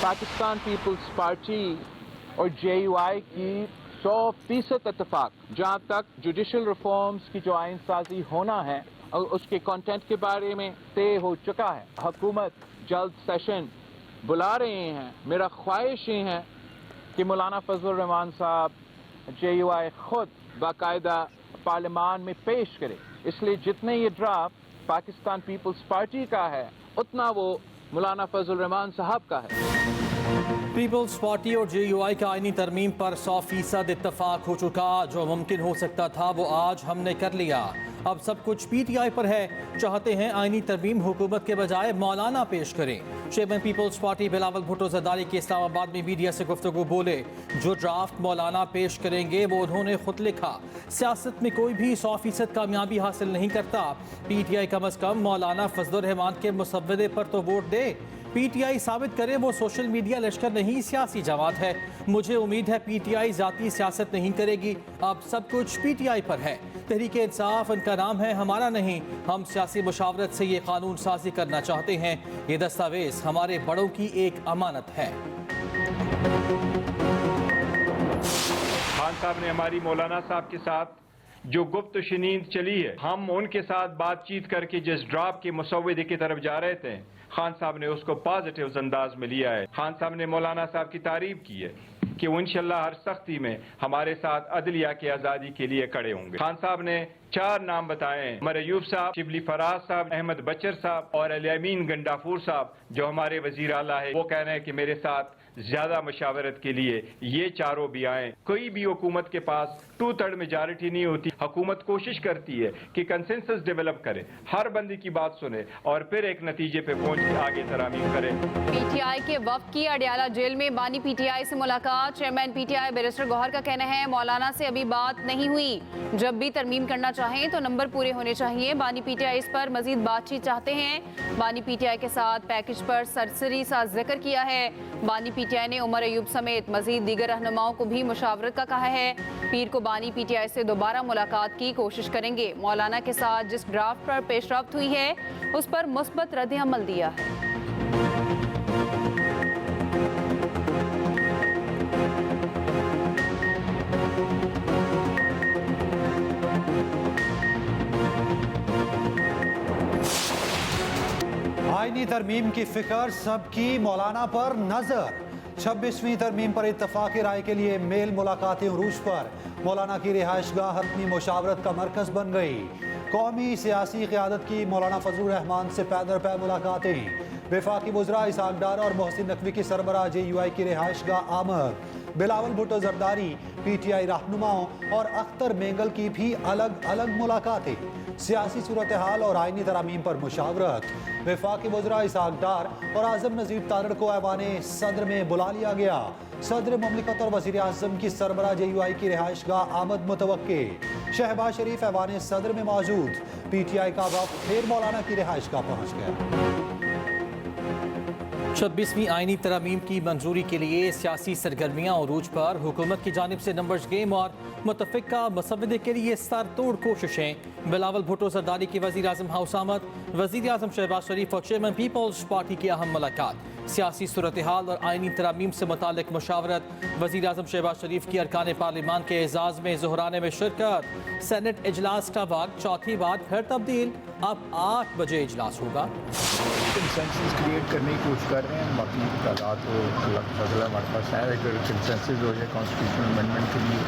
Pakistan peoples party और JUI की 100% इत्तेफाक, जहाँ तक जुडिशल रिफॉर्म्स की जो आइन साजी होना है और उसके कंटेंट के बारे में तय हो चुका है। हुकूमत जल्द सेशन बुला रहे हैं। मेरा ख्वाहिश ये है कि मौलाना फजल रहमान साहब JUI खुद बाकायदा पार्लियामान में पेश करे। इसलिए जितने ये ड्राफ्ट पाकिस्तान पीपल्स पार्टी का है उतना वो मौलाना फजल रहमान साहब का है। पीपल्स पार्टी और JUI का आईनी तरमीम पर 100% इत्तफाक हो चुका। जो मुमकिन हो सकता था वो आज हमने कर लिया। अब सब कुछ PTI पर है। चाहते हैं आईनी तरमीम हुकूमत के बजाय मौलाना पेश करें। चेयरमैन पीपल्स पार्टी बिलावल भुट्टो जरदारी के इस्लामाबाद में मीडिया से गुफ्तगू बोले, जो ड्राफ्ट मौलाना पेश करेंगे वो उन्होंने खुद लिखा। सियासत में कोई भी 100% कामयाबी हासिल नहीं करता। PTI कम अज कम मौलाना फजलुर रहमान के मुसव्वदे पर तो वोट दे। PTI साबित करे वो सोशल मीडिया लश्कर नहीं, सियासी जमात है। मुझे उम्मीद है PTI जाती सियासत नहीं करेगी। अब सब कुछ PTI पर है। तहरीक इंसाफ इनका नाम है, हमारा नहीं। हम सियासी मुशावरत से ये कानून साजी करना चाहते हैं। ये दस्तावेज हमारे बड़ों की एक अमानत है। खान साहब ने हमारी मौलाना साहब के साथ जो गुफ्त शनीद चली है, हम उनके साथ बातचीत करके जिस ड्राफ्ट के मुसव्वदे की तरफ जा रहे थे, खान साहब ने उसको पॉजिटिव अंदाज में लिया है। खान साहब ने मौलाना साहब की तारीफ की है कि वो इंशाल्लाह हर सख्ती में हमारे साथ अदलिया की आज़ादी के लिए खड़े होंगे। खान साहब ने 4 नाम बताए हैं, उमर अयूब साहब, शिबली फराज साहब, अहमद बचर साहब और अल-अमीन गंडाफूर साहब जो हमारे वजीर आला है। वो कह रहे हैं कि मेरे साथ ज्यादा मशावरत के लिए ये चारों भी आए। कोई भी हुकूमत के पास 2/3 मेजॉरिटी नहीं होती। हुकूमत कोशिश करती है कि कंसेंसस डेवलप करे, हर बंदी की बात सुने और फिर एक नतीजे पे पहुंच के आगे तरामीम करे। PTI के वफ्द की अडियाला जेल में बानी PTI से मुलाकात। चेयरमैन PTI बैरिस्टर गौहर का कहना है, मौलाना से अभी बात नहीं हुई। जब भी तरमीम करना चाहें तो नंबर पूरे होने चाहिए। बानी PTI इस पर मजीद बातचीत चाहते हैं। बानी PTI के साथ पैकेज पर सरसरी सा जिक्र किया है। बानी PTI ने उमर अयूब समेत मजीद दीगर रहनुमाओं को भी मुशावरत का कहा है। पीर को बानी PTI से दोबारा मुलाकात की कोशिश करेंगे। मौलाना के साथ जिस ड्राफ्ट पर पेशरफ्त हुई है उस पर मुस्बत रद्द अमल दिया है। आईनी तरमीम की फिक्र सबकी मौलाना पर नजर। 26वीं तरमीम पर इत्तफाक़ी राय के लिए मेल मुलाकातें उरूज पर। मौलाना की रिहाइशगाह अपनी मुशावरत का मरकज बन गई। कौमी सियासी क़यादत की मौलाना फजलुर रहमान से पै दर पै मुलाकातें। वफाकी वज़रा इसहाक डार और मोहसिन नकवी की सरबराह JUI की रिहाइशगाह आमद। बिलावल भुट्टो जरदारी, PTI रहनुमाओं और अख्तर मेंगल की भी अलग अलग मुलाकातें। सियासी सूरत हाल और आईनी तरामीम पर मुशावरत। वफाकी वज़रा इसहाक डार और आज़म नज़ीर तारड़ को ऐवाने सदर में बुला लिया गया। सदर मुमलिकत और वज़ीर आज़म की सरबराह JUI की रिहाइशगाह आमद मुतवक्के। शहबाज शरीफ ऐवाने सदर में मौजूद। PTI का वफ़द फिर मौलाना की रिहाइशगाह पहुँच गया। 26वीं आईनी तरमीम की मंजूरी के लिए सियासी सरगर्मियाँ उरूज पर। हुकूमत की जानिब से नंबर्स गेम और मुतफ़िका मसवदे के लिए सर तोड़ कोशिशें। बिलावल भुट्टो जरदारी की वज़ीर आज़म हाउस आमद। वज़ीर आज़म शहबाज शरीफ और चेयरमैन पीपल्स पार्टी की अहम मुलाकात। सियासी सूरत हाल और आईनी तरमीम से मुतालिक मुशावरत। वज़ीर आज़म शहबाज शरीफ की अरकान पार्लियामान के एजाज़ में ज़ोहराने में शिरकत। सेनेट इजलास का वक्त चौथी बार फिर तब्दील। अब 8 बजे इजलास होगा। कंसेंसस क्रिएट करने की कोशिश कर रहे हैं। बाकी हालात तो फजला हमारे पास है। अगर कंसेंसस हो जाए कॉन्स्टिट्यूशनल अमेंडमेंट के लिए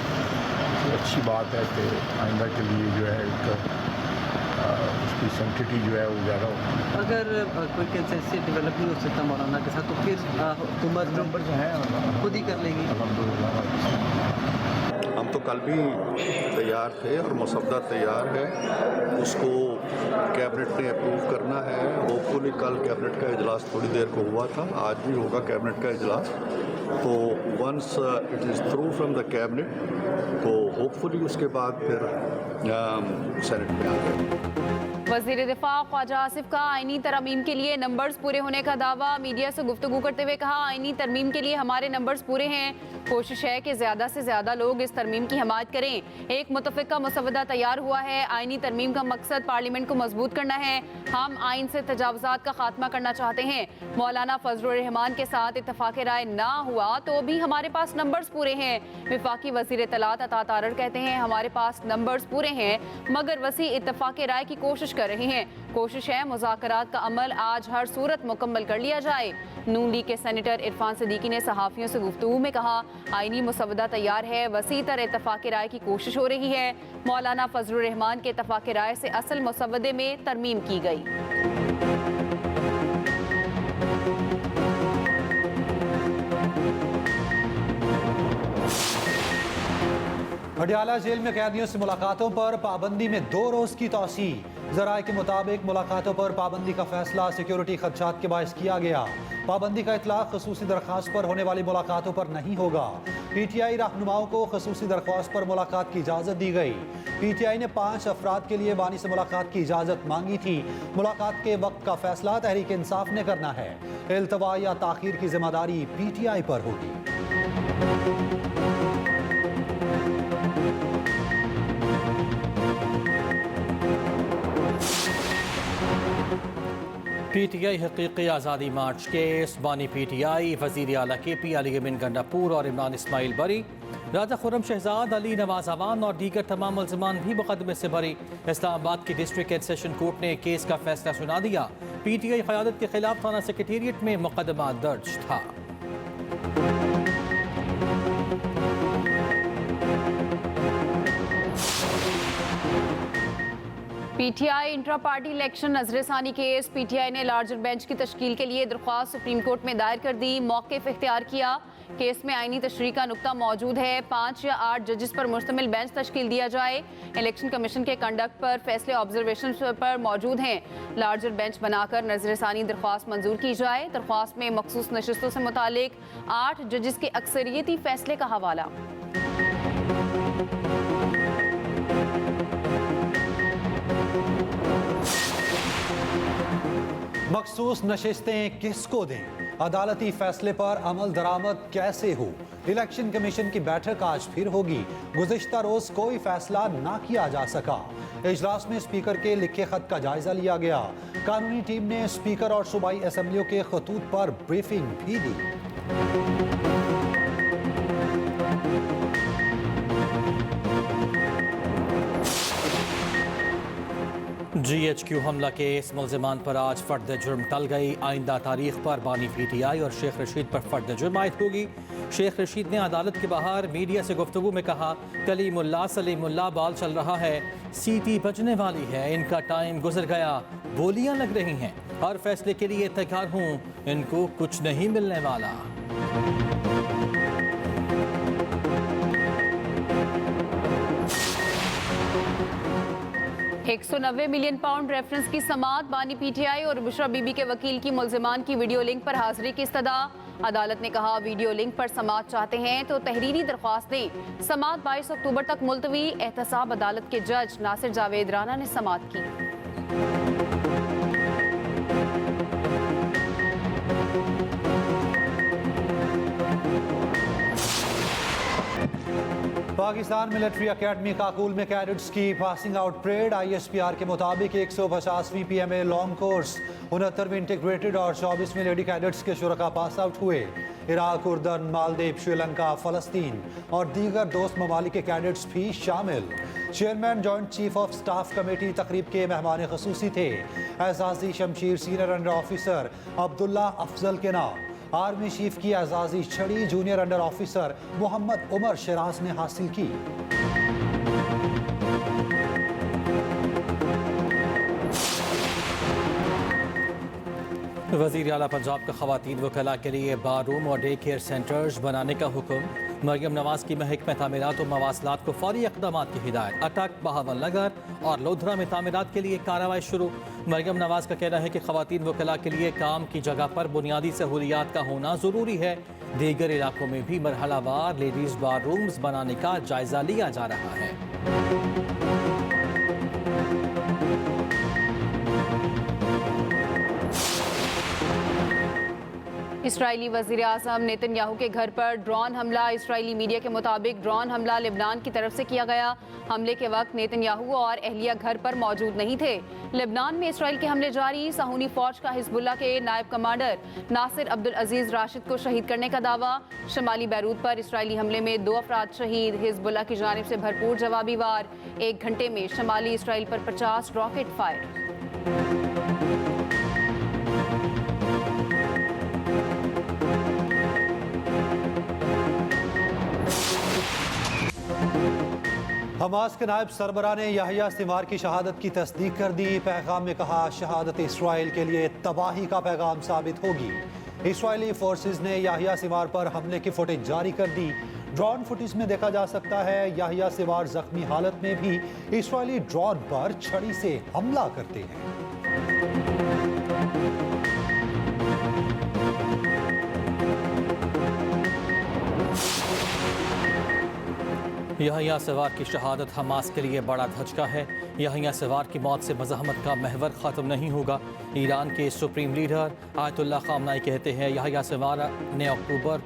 तो अच्छी बात है कि आइंदा के लिए जो है एक उसकी सेंसिटिविटी जो है वो ज़्यादा हो। अगर कोई कंसेंसस डेवलप नहीं हो सकता मौलाना के साथ तो फिर हुकूमत नंबर जो है खुद ही कर लेगी। हम तो कल भी तैयार थे और मसौदा तैयार है, उसको कैबिनेट ने अप्रूव करना है। होपफुली कल कैबिनेट का इजलास थोड़ी देर को हुआ था, आज भी होगा कैबिनेट का इजलास। तो once it is through from the cabinet तो होपफुली उसके बाद फिर सेनेट में आ जाए। वज़ीर दिफा ख्वाजा आसिफ का आईनी तरमीम के लिए नंबर्स पूरे होने का दावा। मीडिया से गुफ्तगू करते हुए कहा, आईनी तरमीम के लिए हमारे नंबर्स पूरे हैं। कोशिश है कि ज़्यादा से ज़्यादा लोग इस तरमीम की हमायत करें। एक मुतफ़िका मसवदा तैयार हुआ है। आईनी तरमीम का मकसद पार्लियामेंट को मजबूत करना है। हम आइन से तजावुज़ात का खात्मा करना चाहते हैं। मौलाना फजलुर रहमान के साथ इत्तफाक राय ना हुआ तो भी हमारे पास नंबर्स पूरे हैं। वफाकी वज़ीर इत्तलात अता तारड़ कहते हैं, हमारे पास नंबर्स पूरे हैं मगर वसी इत्तफाक राय की कोशिश कर रहे हैं। कोशिश है मुज़ाकरात का अमल आज हर सूरत मुकम्मल कर लिया जाए। नून लीग के सेनेटर इरफान सिद्दीकी ने सहाफ़ियों से गुफ्तगू में कहा, आईनी मसवदा तैयार है, वसी तर इत्तफाक राय की कोशिश हो रही है। मौलाना फजलुर रहमान के इत्तफाक राय से असल मसवदे में तरमीम की गई। अडयाला जेल में कैदियों से मुलाकातों पर पाबंदी में 2 रोज की तोसी। ज़राए के मुताबिक मुलाकातों पर पाबंदी का फैसला सिक्योरिटी खदशात के बायस किया गया। पाबंदी का इतलाक खसूसी दरख्वास्त पर होने वाली मुलाकातों पर नहीं होगा। PTI रहनुमाओं को खसूसी दरख्वास्त पर मुलाकात की इजाज़त दी गई। PTI ने 5 अफराद के लिए बानी से मुलाकात की इजाज़त मांगी थी। मुलाकात के वक्त का फैसला तहरीक इंसाफ ने करना है। इल्तवा या ताख़ीर की जिम्मेदारी PTI पर होगी। PTI हकीकी आज़ादी मार्च केस। बानी PTI वज़ीर आला KP अली अमीन गंडापुर और इमरान इस्माइल बरी। राजा खुर्रम शहजाद अली नवाज अवान और दीगर तमाम मुल्ज़िमान भी मुकदमे से बरी। इस्लामाबाद की डिस्ट्रिक्ट एंड सेशन कोर्ट ने केस का फैसला सुना दिया। PTI क़यादत के खिलाफ थाना सेक्रेटेरिएट में मुकदमा दर्ज था। PTI इंट्रा पार्टी इलेक्शन नजरसानी केस। PTI ने लार्जर बेंच की तश्कील के लिए दरख्वास्त सुप्रीम कोर्ट में दायर कर दी। मौक़िफ़ इख्तियार किया। केस में आईनी तशरीह का नुक्ता मौजूद है। 5 या 8 जजेस पर मुश्तमिल बेंच तश्कील दिया जाए। इलेक्शन कमीशन के कंडक्ट पर फैसले ऑब्जर्वेशन पर मौजूद हैं। लार्जर बेंच बनाकर नजरसानी दरख्वास्त मंजूर की जाए। दरख्वास्त में मखसूस नशिस्तों से मुतालिक 8 जजेस के अक्सरियती फैसले का हवाला। मखसूस नशिस्तें किसको दें, अदालती फैसले पर अमल दरामद कैसे हो। इलेक्शन कमीशन की बैठक आज फिर होगी। गुज़िश्ता रोज कोई फैसला ना किया जा सका। इजलास में स्पीकर के लिखे खत का जायजा लिया गया। कानूनी टीम ने स्पीकर और सूबाई असम्बलियों के खतूत पर ब्रीफिंग भी दी। GHQ हमला केस। मुल्ज़िमान पर आज फर्द जुर्म टल गई। आइंदा तारीख पर बानी PTI और शेख रशीद पर फर्द जुर्म आयद होगी। शेख रशीद ने अदालत के बाहर मीडिया से गुफ्तगू में कहा, कलीमुल्लाह सलीमुल्लाह बाल चल रहा है, सीटी बजने वाली है, इनका टाइम गुजर गया, बोलियां लग रही हैं, हर फैसले के लिए तैयार हूँ, इनको कुछ नहीं मिलने वाला। 190 मिलियन पाउंड रेफरेंस की समात। बानी PTI और बुशरा बीबी के वकील की मुल्ज़िमान की वीडियो लिंक पर हाजिरी की इस्तदा। अदालत ने कहा, वीडियो लिंक पर समात चाहते हैं तो तहरीरी दरख्वास्त दें। समात 22 अक्टूबर तक मुलतवी। एहतसाब अदालत के जज नासिर जावेद राना ने समात की। पाकिस्तान मिलिट्री अकेडमी काकुल में कैडेट्स की पासिंग आउट परेड। ISPR के मुताबिक 150वीं PMA लॉन्ग कोर्स, 69वीं इंटीग्रेटेड और 24वीं लेडी कैडेट्स के शुरका पास आउट हुए। इराक, उर्दन, मालदीव, श्रीलंका, फ़लस्तीन और दीगर दोस्त ममालिक के कैडेट्स भी शामिल। Chairman joint chief of staff committee तकरीब के मेहमान खसूसी थे। एजाजी शमशीर senior under officer Abdullah Afzal के नाम। आर्मी चीफ की एजाजी छड़ी junior under officer Mohammad Umar Sharaz ने हासिल की। वज़ीर आला पंजाब का ख़वातीन वकला के लिए बार रूम और डे केयर सेंटर्स बनाने का हुक्म। मरियम नवाज की महकमा तामीरात और मवासलात को फौरी इक़दामात की हिदायत। अटक, बहावल नगर और लोधरा में तामीरात के लिए कार्रवाई शुरू। मरियम नवाज का कहना है कि ख़वातीन वकला के लिए काम की जगह पर बुनियादी सहूलियात का होना ज़रूरी है। दीगर इलाकों में भी मरहलावार लेडीज़ बार रूम्स बनाने का जायज़ा लिया जा रहा है। इसराइली वज़ीर आज़म नेतन्याहू के घर पर ड्रोन हमला। इसराइली मीडिया के मुताबिक ड्रोन हमला लेबनान की तरफ से किया गया। हमले के वक्त नेतन्याहू और अहलिया घर पर मौजूद नहीं थे। लेबनान में इसराइल के हमले जारी। साहूनी फौज का हिजबुल्लाह के नायब कमांडर नासिर अब्दुल अजीज राशिद को शहीद करने का दावा। शमाली बैरूत पर इसराइली हमले में 2 अफराद शहीद। हिजबुल्लाह की जानिब से भरपूर जवाबी वार। 1 घंटे में शमाली इसराइल पर 50 रॉकेट फायर। हमास के नायब सरबराह ने याहिया सिमार की शहादत की तस्दीक कर दी। पैगाम में कहा, शहादत इसराइल के लिए तबाही का पैगाम साबित होगी। इसराइली फोर्सेस ने याहिया सिमार पर हमले की फुटेज जारी कर दी। ड्रोन फुटेज में देखा जा सकता है याहिया सिमार जख्मी हालत में भी इसराइली ड्रोन पर छड़ी से हमला करते हैं। याहिया सिवार की शहादत हमास के लिए बड़ा धचका है। याहिया सिवार की मौत से मज़ाहमत का महवर ख़त्म नहीं होगा। ईरान के सुप्रीम लीडर आयतुल्लाह ख़ामनाई कहते हैं याहिया सिवार ने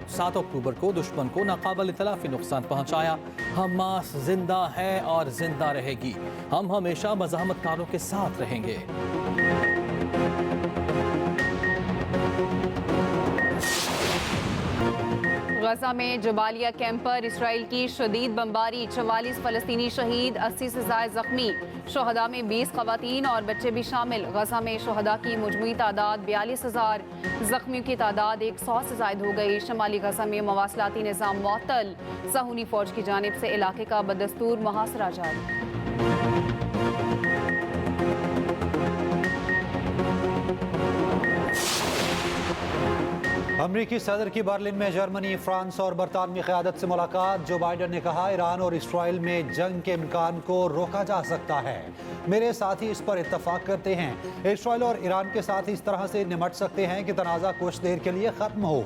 7 अक्टूबर को दुश्मन को नाकाबिल तलाफ़ी नुकसान पहुँचाया। हमास जिंदा है और जिंदा रहेगी। हम हमेशा मज़ाहमतकारों के साथ रहेंगे। गजा में जबालिया कैंप पर इसराइल की शदीद बमबारी। 44 फ़लस्तीनी शहीद, 80 से ज़ायद ज़ख्मी। शोहदा में 20 ख़वातीन और बच्चे भी शामिल। गजा में शोहदा की मजमूई तादाद 42,000, ज़ख्मियों की तादाद 100 से ज़ायद हो गई। शमाली गजा में मवासलाती निज़ाम मुअत्तल। साहूनी फ़ौज की जानिब से इलाके का बदस्तूर मुहासरा जारी। अमरीकी सदर की बर्लिन में जर्मनी, फ्रांस और बरतानवी क़यादत से मुलाकात। जो बाइडन ने कहा, ईरान और इसराइल में जंग के इम्कान को रोका जा सकता है। मेरे साथी इस पर इत्तफाक करते हैं। इसराइल और ईरान के साथ इस तरह से निमट सकते हैं कि तनाज़ा कुछ देर के लिए ख़त्म हो।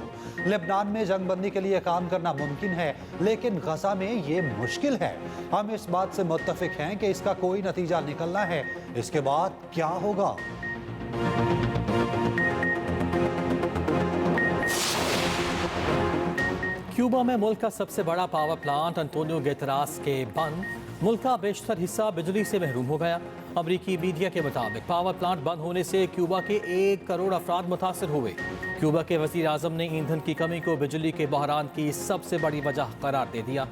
लेबनान में जंग बंदी के लिए काम करना मुमकिन है, लेकिन गजा में ये मुश्किल है। हम इस बात से मुत्तफ़िक हैं कि इसका कोई नतीजा निकलना है। इसके बाद क्या होगा? क्यूबा में मुल्क का सबसे बड़ा पावर प्लांट अंतोनियो गुतेरेस के बंद। मुल्क का बेशतर हिस्सा बिजली से महरूम हो गया। अमरीकी मीडिया के मुताबिक पावर प्लांट बंद होने से क्यूबा के 1 करोड़ अफराद मुतासर हुए। क्यूबा के वज़ीर आज़म ने ईंधन की कमी को बिजली के बहरान की सबसे बड़ी वजह करार दे दिया।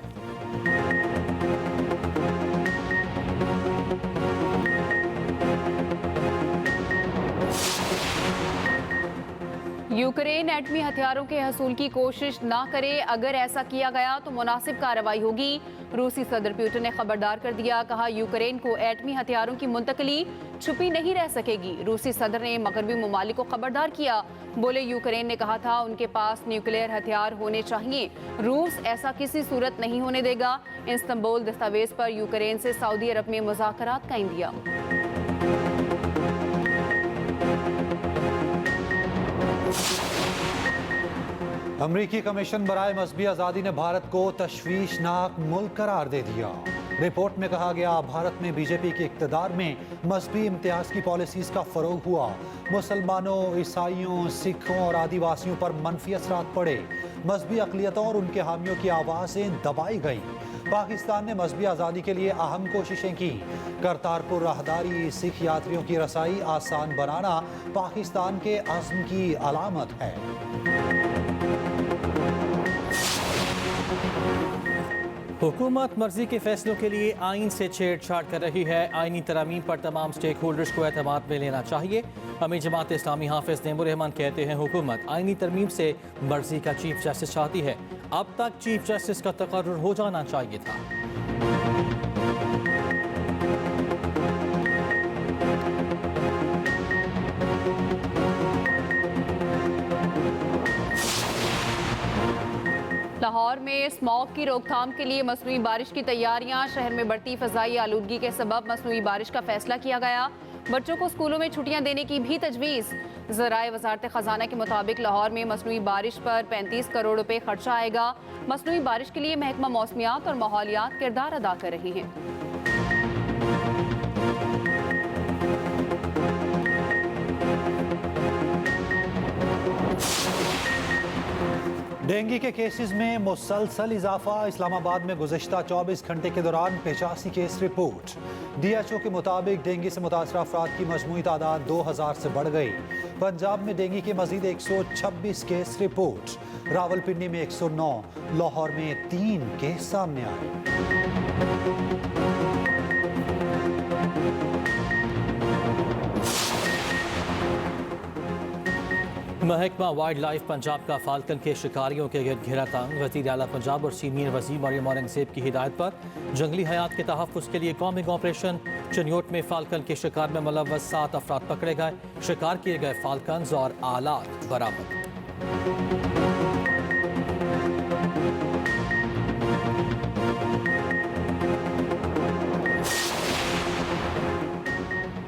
यूक्रेन एटमी हथियारों के हसूल की कोशिश ना करे। अगर ऐसा किया गया तो मुनासिब कार्रवाई होगी। रूसी सदर पुतिन ने खबरदार कर दिया। कहा, यूक्रेन को एटमी हथियारों की मुंतकली छुपी नहीं रह सकेगी। रूसी सदर ने मगरबी ममालिक को खबरदार किया। बोले, यूक्रेन ने कहा था उनके पास न्यूक्लियर हथियार होने चाहिए। रूस ऐसा किसी सूरत नहीं होने देगा। इस्तांबुल दस्तावेज पर यूक्रेन से सऊदी अरब में मुज़ाकरात का इंदिया। अमरीकी कमीशन बराए मजहबी आज़ादी ने भारत को तशवीशनाक मुल्क करार दे दिया। रिपोर्ट में कहा गया, भारत में बीजेपी के इक़्तिदार में मजहबी इम्तियाज़ की पॉलिसीज़ का फ़रोग हुआ। मुसलमानों, ईसाइयों, सिखों और आदिवासियों पर मनफी असरात पड़े। मजहबी अक़लियतों और उनके हामियों की आवाज़ें दबाई गई। पाकिस्तान ने मजहबी आज़ादी के लिए अहम कोशिशें की। करतारपुर राहदारी, सिख यात्रियों की रसाई आसान बनाना पाकिस्तान के अज़्म की अलामत है। हुकूमत मर्जी के फैसलों के लिए आइन से छेड़छाड़ कर रही है। आइनी तरामीम पर तमाम स्टेक होल्डर्स को एतमाद में लेना चाहिए। अमीर जमात इस्लामी हाफिज नईमुर रहमान कहते हैं, हुकूमत आइनी तरमीम से मर्जी का चीफ जस्टिस चाहती है। अब तक चीफ जस्टिस का तकर्रुर हो जाना चाहिए था। लाहौर में स्मॉग की रोकथाम के लिए मसनूई बारिश की तैयारियां। शहर में बढ़ती फ़ज़ाई आलूदगी के सबब मसनूई बारिश का फैसला किया गया। बच्चों को स्कूलों में छुट्टियां देने की भी तजवीज़। ज़राए वज़ारत ख़ज़ाना के मुताबिक लाहौर में मसनूई बारिश पर 35 करोड़ रुपए खर्चा आएगा। मसनूई बारिश के लिए महकमा मौसमियात और माहौलियात किरदार अदा कर रही हैं। डेंगू के केसेस में मुसलसल इजाफा। इस्लामाबाद में गुज़िश्ता 24 घंटे के दौरान 85 केस रिपोर्ट। DHO के मुताबिक डेंगू से मुतासर अफराद की मजमूई तादाद 2000 से बढ़ गई। पंजाब में डेंगू के मजीद 126 केस रिपोर्ट। रावलपिंडी में 109, लाहौर में 3 केस सामने आए। महकमा वाइल्ड लाइफ पंजाब का फाल्कन के शिकारियों के गिरद घेरा तंग। वज़ीर आला पंजाब और सीनियर वज़ीर मरियम औरंगज़ेब की हिदायत पर जंगली हयात के तहफ़्फ़ुज़ के लिए कौमी ऑपरेशन। चनियोट में फाल्कन के शिकार में मुलव्वस 7 अफराद पकड़े गए। शिकार किए गए फाल्कन्स और आलात बरामद।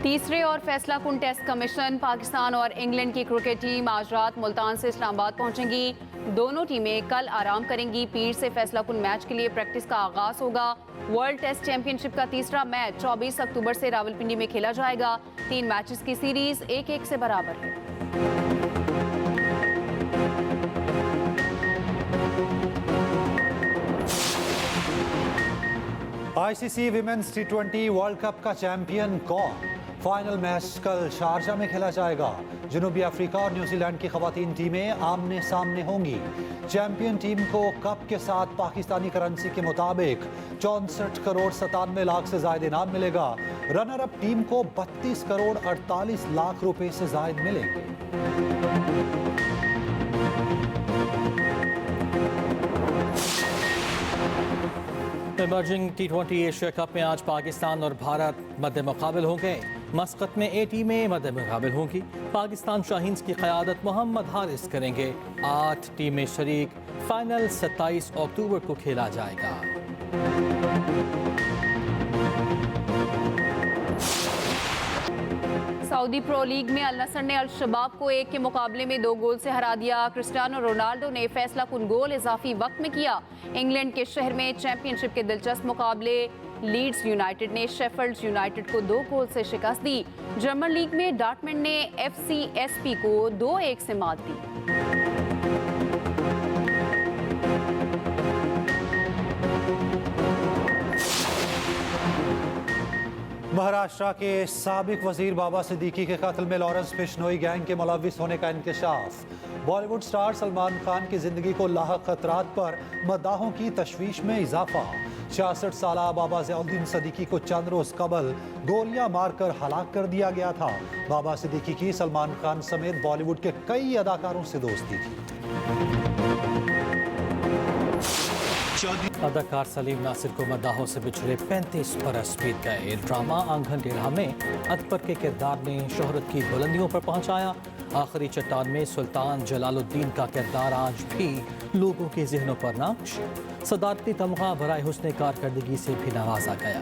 तीसरे और फैसला कुन टेस्ट कमीशन। पाकिस्तान और इंग्लैंड की क्रिकेट टीम आज रात मुल्तान से इस्लामाबाद पहुंचेंगी। दोनों टीमें कल आराम करेंगी। पीर से फैसला कुन मैच के लिए प्रैक्टिस का आगाज होगा। वर्ल्ड टेस्ट चैंपियनशिप का तीसरा मैच 24 अक्टूबर से रावलपिंडी में खेला जाएगा। 3 मैचेस की सीरीज 1-1 से बराबर है। ICC women's T20 world cup का चैंपियन कौन? फाइनल मैच कल शारजा में खेला जाएगा। जनूबी अफ्रीका और न्यूजीलैंड की खवातीन टीमें आमने सामने होंगी। चैंपियन टीम को कप के साथ पाकिस्तानी करेंसी के मुताबिक 64 करोड़ 97 लाख से जायद इनाम मिलेगा। रनर अप टीम को 32 करोड़ 48 लाख रुपए से जायद मिलेंगे। इमर्जिंग T20 एशिया कप में आज पाकिस्तान और भारत मद्दे मुकाबिल होंगे। मस्कत में A टीमें मद्दे मुकाबिल होंगी। पाकिस्तान शाहीन्स की क़यादत मोहम्मद हारिस करेंगे। 8 टीमें शरीक। फाइनल 27 अक्टूबर को खेला जाएगा। सऊदी प्रो लीग में अल नसर ने अल शबाब को 1 के मुकाबले में 2 गोल से हरा दिया। क्रिस्टियानो रोनाल्डो ने फैसला कुन गोल इजाफी वक्त में किया। इंग्लैंड के शहर में चैंपियनशिप के दिलचस्प मुकाबले। लीड्स यूनाइटेड ने शेफील्ड यूनाइटेड को 2 गोल से शिकस्त दी। जर्मन लीग में डॉर्टमंड ने FCSP को 2-1 से मात दी। महाराष्ट्र के साबिक वजीर बाबा सिद्दीकी के कत्ल में लॉरेंस बिश्नोई गैंग के मुलव्विस होने का इंकशाफ। बॉलीवुड स्टार सलमान खान की जिंदगी को लाहक खतरात पर मद्दाहों की तशवीश में इजाफा। 66 साला बाबा ज़ियाउद्दीन सिद्दीकी को चंद रोज कबल गोलियां मारकर हलाक कर दिया गया था। बाबा सिद्दीकी की सलमान खान समेत बॉलीवुड के कई अदाकारों से दोस्ती थी। अदाकार सलीम नासिर को मद्दाहों से बिछड़े 35 बरस बीत गए। ड्रामा आंगन टेढ़ा में अकबर के किरदार ने शोहरत की बुलंदियों पर पहुंचाया। आखिरी चट्टान में सुल्तान जलालुद्दीन का किरदार आज भी लोगों के जहनों पर नक्श। सदारती तमगा बराए हुस्न कारकर्दगी से भी नवाजा गया।